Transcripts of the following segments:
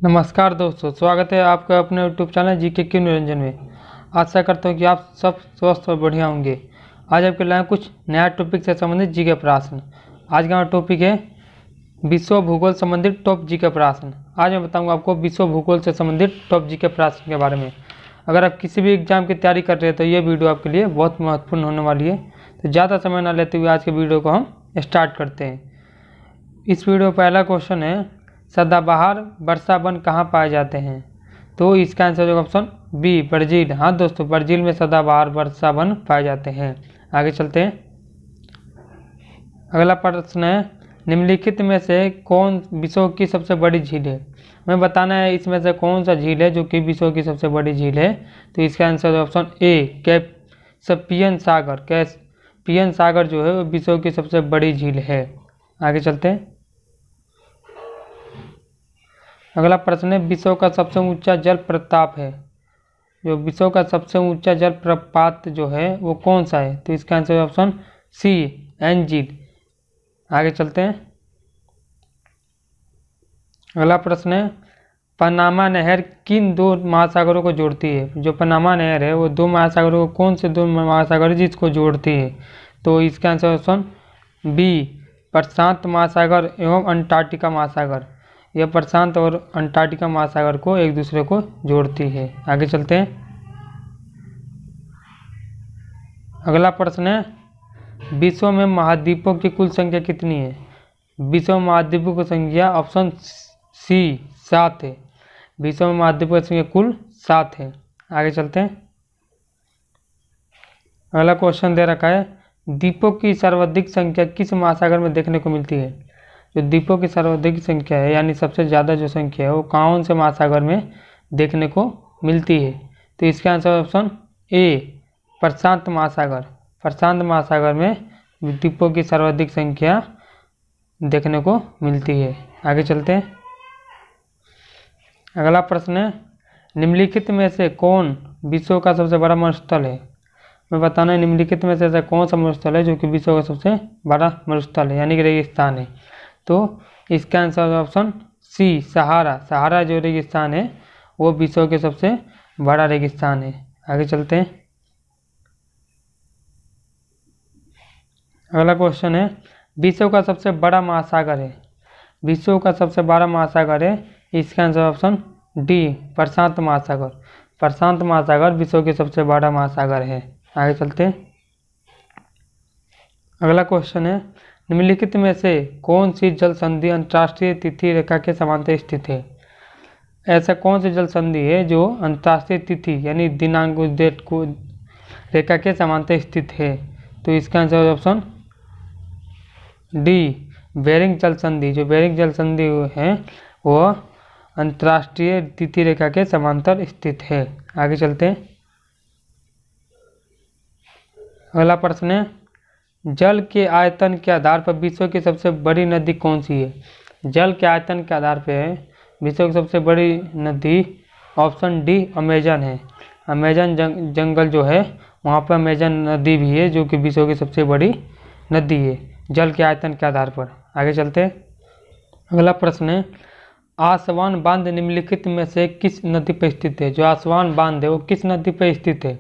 नमस्कार दोस्तों, स्वागत है आपका अपने YouTube channel GK Q Niranjan में। आशा करता हूँ कि आप सब स्वस्थ और बढ़िया होंगे। आज आपके लाए कुछ नया टॉपिक से संबंधित जीके प्रश्न। आज का हमारा टॉपिक है विश्व भूगोल संबंधित टॉप जीके प्रश्न। आज मैं बताऊँगा आपको विश्व भूगोल से संबंधित टॉप जीके प्रश्न के बारे में। अगर आप किसी भी एग्जाम की तैयारी कर रहे हैं तो ये वीडियो आपके लिए बहुत महत्वपूर्ण होने वाली है। तो ज़्यादा समय ना लेते हुए आज के वीडियो को हम स्टार्ट करते हैं। इस वीडियो का पहला क्वेश्चन है, सदाबहार वर्षा वन कहाँ पाए जाते हैं? तो इसका आंसर होगा ऑप्शन बी, ब्राज़ील। हाँ दोस्तों, ब्राज़ील में सदाबहार वर्षा वन पाए जाते हैं। आगे चलते हैं। अगला प्रश्न है, निम्नलिखित में से कौन विश्व की सबसे बड़ी झील है? हमें बताना है इसमें से कौन सा झील है जो कि विश्व की सबसे बड़ी झील है। तो इसका आंसर ऑप्शन ए, कैस्पियन सागर। कैस्पियन सागर जो है वो विश्व की सबसे बड़ी झील है। आगे चलते हैं। अगला प्रश्न है, विश्व का सबसे ऊंचा जल प्रपात है। जो विश्व का सबसे ऊंचा जल प्रपात जो है वो कौन सा है? तो इसका आंसर ऑप्शन सी, एन झील। आगे चलते हैं। अगला प्रश्न है, पनामा नहर किन दो महासागरों को जोड़ती है? जो पनामा नहर है वो दो महासागरों को, कौन से दो महासागर है जिसको जोड़ती है? तो इसका आंसर ऑप्शन बी, प्रशांत महासागर एवं अंटार्कटिका महासागर। यह प्रशांत और अंटार्कटिका महासागर को एक दूसरे को जोड़ती है। आगे चलते हैं। अगला प्रश्न है, विश्व में महाद्वीपों की कुल संख्या कितनी है? विश्व में महाद्वीपों की संख्या ऑप्शन सी 7 है। विश्व में महाद्वीपों की संख्या कुल 7 है। आगे चलते हैं। अगला क्वेश्चन दे रखा है, द्वीपों की सर्वाधिक संख्या किस महासागर में देखने को मिलती है? जो द्वीपों की सर्वाधिक संख्या है यानी सबसे ज़्यादा जो संख्या है वो कौन से महासागर में देखने को मिलती है? तो इसका आंसर ऑप्शन ए, प्रशांत महासागर। प्रशांत महासागर में द्वीपों की सर्वाधिक संख्या देखने को मिलती है। आगे चलते हैं। अगला प्रश्न है, निम्नलिखित में से कौन विश्व का सबसे बड़ा मरुस्थल है? मैं बताना है निम्नलिखित में से ऐसा कौन सा मरुस्थल है जो कि विश्व का सबसे बड़ा मरुस्थल है यानी कि रेगिस्तान है? तो इसका आंसर ऑप्शन सी, सहारा। सहारा जो रेगिस्तान है वो विश्व के सबसे बड़ा रेगिस्तान है। आगे चलते हैं। अगला क्वेश्चन है, विश्व का सबसे बड़ा महासागर है। विश्व का सबसे बड़ा महासागर है, इसका आंसर ऑप्शन डी, प्रशांत महासागर। प्रशांत महासागर विश्व के सबसे बड़ा महासागर है। आगे चलते हैं। अगला क्वेश्चन है, निम्नलिखित में से कौन सी जल संधि अंतर्राष्ट्रीय तिथि रेखा के समांतर स्थित है? ऐसा कौन सी जल संधि है जो अंतर्राष्ट्रीय तिथि यानी दिनांक उस डेट को रेखा के समांतर स्थित है? तो इसका आंसर ऑप्शन डी, बेरिंग जल संधि। जो बेरिंग जल संधि है वह अंतर्राष्ट्रीय तिथि रेखा के समांतर स्थित है। आगे चलते हैं। अगला प्रश्न है, जल के आयतन के आधार पर विश्व की सबसे बड़ी नदी कौन सी है? जल के आयतन के आधार पर विश्व की सबसे बड़ी नदी ऑप्शन डी, अमेजन है। अमेजन जंगल जो है वहाँ पर अमेजन नदी भी है जो कि विश्व की सबसे बड़ी नदी है जल के आयतन के आधार पर। आगे चलते हैं। अगला प्रश्न है, आसवान बांध निम्नलिखित में से किस नदी पर स्थित है? जो आसवान बांध है वो किस नदी पर स्थित है?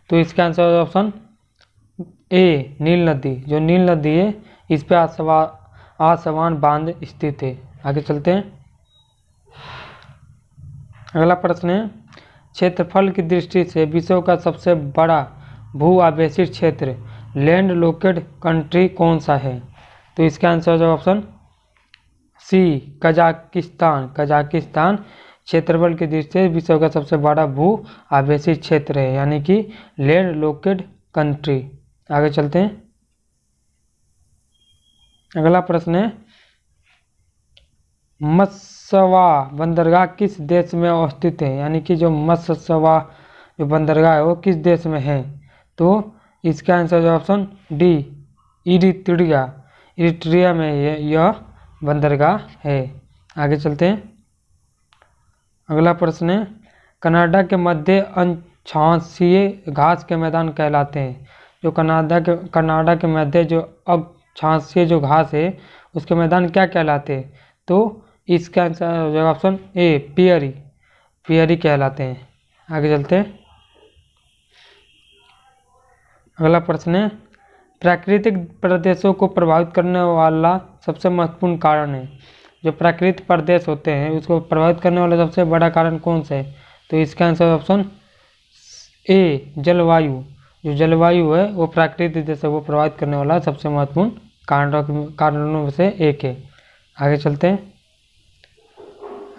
तो इसका आंसर ऑप्शन ए, नील नदी। जो नील नदी है इस पर आसवान बांध स्थित है। आगे चलते हैं। अगला प्रश्न है, क्षेत्रफल की दृष्टि से विश्व का सबसे बड़ा भू आवेशित क्षेत्र लैंड लोकेड कंट्री कौन सा है? तो इसका answer option C, Kazakhstan. Kazakhstan क्षेत्रफल की दृष्टि से विश्व का सबसे बड़ा भू आवेशित क्षेत्र है यानी कि लैंड लोकेड कंट्री। आगे चलते हैं। अगला प्रश्न है, मत्स्यवा बंदरगाह किस देश में अवस्थित है? यानी कि जो मत्स्यवा जो बंदरगाह है वो किस देश में है? तो इसका answer option D, Eritrea. Eritrea में यह बंदरगाह है। आगे चलते हैं। अगला प्रश्न है, कनाडा के मध्य अक्षांशीय घास के मैदान कहलाते हैं। जो कनाडा के मध्य जो अक्षांशीय जो घास है उसके मैदान क्या कहलाते हैं? तो इसका आंसर हो जाएगा ऑप्शन ए पियरी, पियरी कहलाते हैं। आगे चलते हैं। अगला प्रश्न है प्राकृतिक प्रदेशों को प्रभावित करने वाला सबसे महत्वपूर्ण कारण है। जो प्राकृतिक प्रदेश होते हैं उसको प्रभावित करने वाला सबसे बड़ा कारण कौन सा है? तो इसका आंसर ऑप्शन ए जलवायु। जो जलवायु है वो प्राकृतिक जैसे वो प्रभावित करने वाला सबसे महत्वपूर्ण कारणों में से एक है। आगे चलते हैं।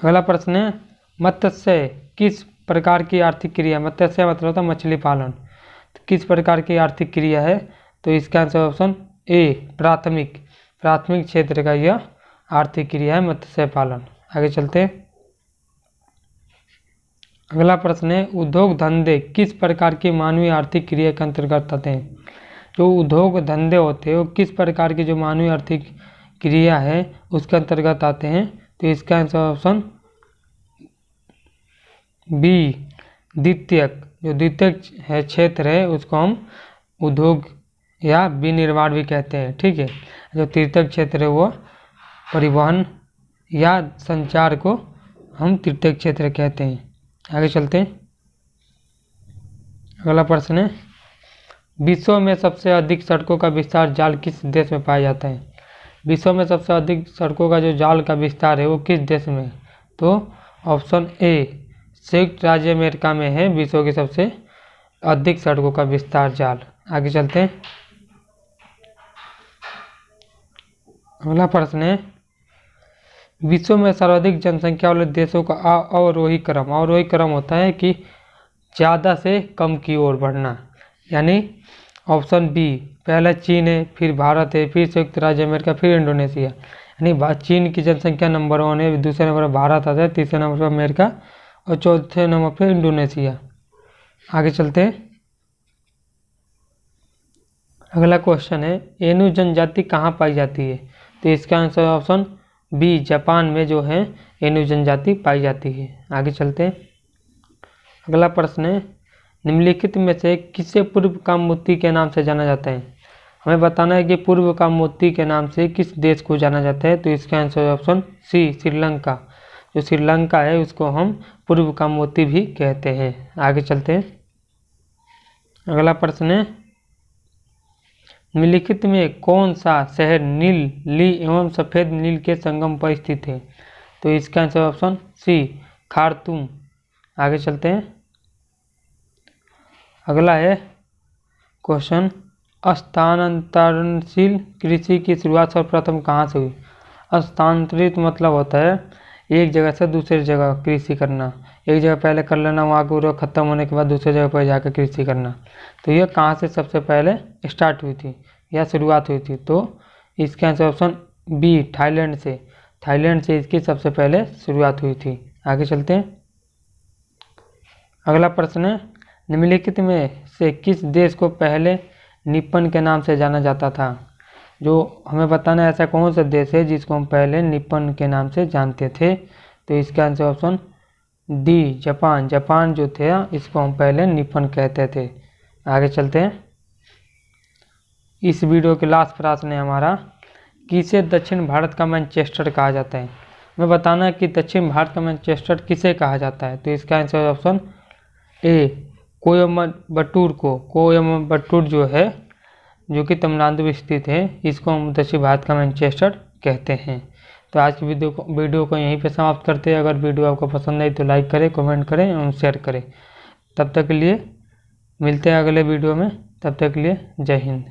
अगला प्रश्न है मत्स्य किस प्रकार की आर्थिक क्रिया, मत्स्य मतलब होता है मछली पालन, तो किस प्रकार की आर्थिक क्रिया है? तो इसका आंसर ऑप्शन ए प्राथमिक, प्राथमिक क्षेत्र का यह आर्थिक क्रिया है मत्स्य पालन। आगे चलते हैं। अगला प्रश्न है उद्योग धंधे किस प्रकार की मानवीय आर्थिक क्रिया के अंतर्गत आते हैं? जो उद्योग धंधे होते हैं वो किस प्रकार की जो मानवीय आर्थिक क्रिया है उसके अंतर्गत आते हैं? तो इसका आंसर ऑप्शन बी द्वितीयक। जो द्वितीयक है क्षेत्र है उसको हम उद्योग या विनिर्माण भी कहते हैं, ठीक है। जो तृतीयक क्षेत्र है वो परिवहन या संचार को हम तृतीयक क्षेत्र कहते हैं। आगे चलते हैं। अगला प्रश्न है विश्व में सबसे अधिक सड़कों का विस्तार जाल किस देश में पाया जाता है? विश्व में सबसे अधिक सड़कों का जो जाल का विस्तार है वो किस देश में? तो ऑप्शन ए संयुक्त राज्य अमेरिका में है विश्व की सबसे अधिक सड़कों का विस्तार जाल। आगे चलते हैं। अगला प्रश्न है विश्व में सर्वाधिक जनसंख्या वाले देशों का अवरोही क्रम, अवरोही क्रम होता है कि ज़्यादा से कम की ओर बढ़ना, यानी ऑप्शन बी पहला चीन है, फिर भारत है, फिर संयुक्त राज्य अमेरिका, फिर इंडोनेशिया। यानी चीन की जनसंख्या नंबर 1 है, दूसरे नंबर पर भारत आता है, तीसरे नंबर पर अमेरिका और चौथे नंबर पर इंडोनेशिया। आगे चलते हैं। अगला क्वेश्चन है एनु जनजाति कहाँ पाई जाती है? तो इसका आंसर ऑप्शन बी जापान में जो है एनु जनजाति पाई जाती है। आगे चलते हैं। अगला प्रश्न है निम्नलिखित में से किसे पूर्व का मोती के नाम से जाना जाता है? हमें बताना है कि पूर्व का मोती के नाम से किस देश को जाना जाता है? तो इसका आंसर ऑप्शन सी श्रीलंका। जो श्रीलंका है उसको हम पूर्व का मोती भी कहते हैं। आगे चलते हैं। अगला प्रश्न है निम्नलिखित में कौन सा शहर नीली एवं सफ़ेद नील के संगम पर स्थित है? तो इसका आंसर ऑप्शन सी खार्तूम। आगे चलते हैं। अगला है क्वेश्चन स्थानांतरणशील कृषि की शुरुआत सर्वप्रथम कहाँ से हुई? स्थानांतरित मतलब होता है एक जगह से दूसरी जगह कृषि करना, एक जगह पहले कर लेना, वहाँ पूरा खत्म होने के बाद दूसरी जगह पर जाकर कृषि करना। तो यह कहाँ से सबसे पहले स्टार्ट हुई थी या शुरुआत हुई थी? तो इसका आंसर ऑप्शन बी थाईलैंड से, थाईलैंड से इसकी सबसे पहले शुरुआत हुई थी। आगे चलते हैं। अगला प्रश्न है निम्नलिखित में से किस देश को पहले निप्पन के नाम से जाना जाता था? जो हमें बताना है ऐसा कौन सा देश है जिसको हम पहले निप्पन के नाम से जानते थे? तो इसका answer option D Japan. Japan जो थे इसको हम पहले निप्पन कहते थे। आगे चलते हैं। इस वीडियो के लास्ट प्रश्न है हमारा किसे दक्षिण भारत का मैनचेस्टर कहा जाता है? हमें बताना है कि दक्षिण भारत का मैनचेस्टर किसे कहा जाता है? तो इसका आंसर ऑप्शन ए कोयम्बटूर को। कोयम्बटूर जो है जो कि तमिलनाडु में स्थित है इसको हम दक्षिण भारत का मैनचेस्टर कहते हैं। तो आज की वीडियो को यहीं पे समाप्त करते हैं। अगर वीडियो आपको पसंद आई तो लाइक करें, कमेंट करें एवं शेयर करें। तब तक के लिए मिलते हैं अगले वीडियो में। तब तक के लिए जय हिंद।